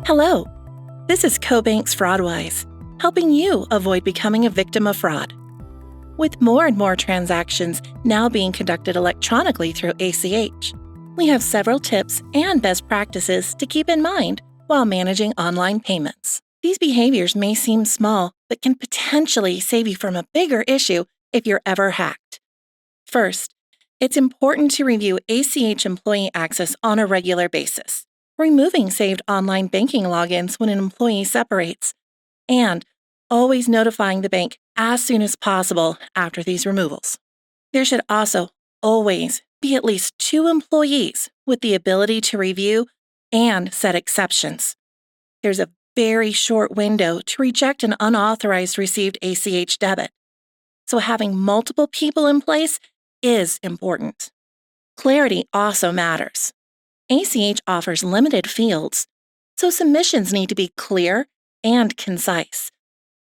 Hello, this is CoBank's FraudWise, helping you avoid becoming a victim of fraud. With more and more transactions now being conducted electronically through ACH, we have several tips and best practices to keep in mind while managing online payments. These behaviors may seem small, but can potentially save you from a bigger issue if you're ever hacked. First, it's important to review ACH employee access on a regular basis, removing saved online banking logins when an employee separates, and always notifying the bank as soon as possible after these removals. There should also always be at least 2 employees with the ability to review and set exceptions. There's a very short window to reject an unauthorized received ACH debit, so having multiple people in place is important. Clarity also matters. ACH offers limited fields, so submissions need to be clear and concise,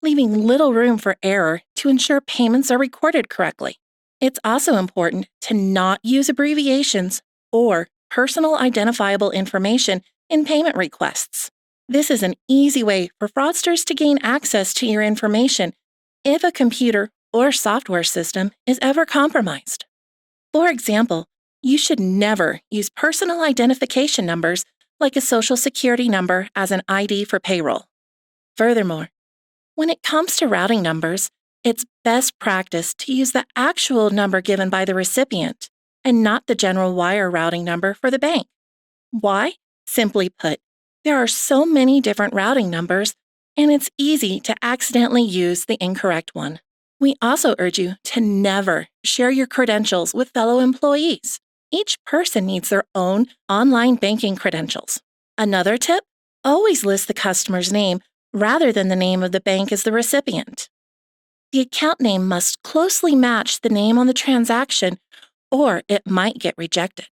leaving little room for error to ensure payments are recorded correctly. It's also important to not use abbreviations or personal identifiable information in payment requests. This is an easy way for fraudsters to gain access to your information if a computer or software system is ever compromised. For example, you should never use personal identification numbers like a social security number as an ID for payroll. Furthermore, when it comes to routing numbers, it's best practice to use the actual number given by the recipient and not the general wire routing number for the bank. Why? Simply put, there are so many different routing numbers, and it's easy to accidentally use the incorrect one. We also urge you to never share your credentials with fellow employees. Each person needs their own online banking credentials. Another tip: always list the customer's name rather than the name of the bank as the recipient. The account name must closely match the name on the transaction, or it might get rejected.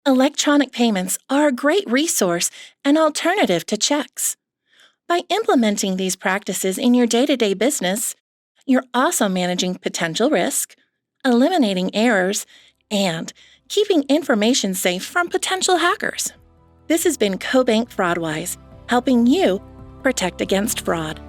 Electronic payments are a great resource and alternative to checks. By implementing these practices in your day-to-day business, you're also managing potential risk, eliminating errors, and keeping information safe from potential hackers. This has been CoBank FraudWise, helping you protect against fraud.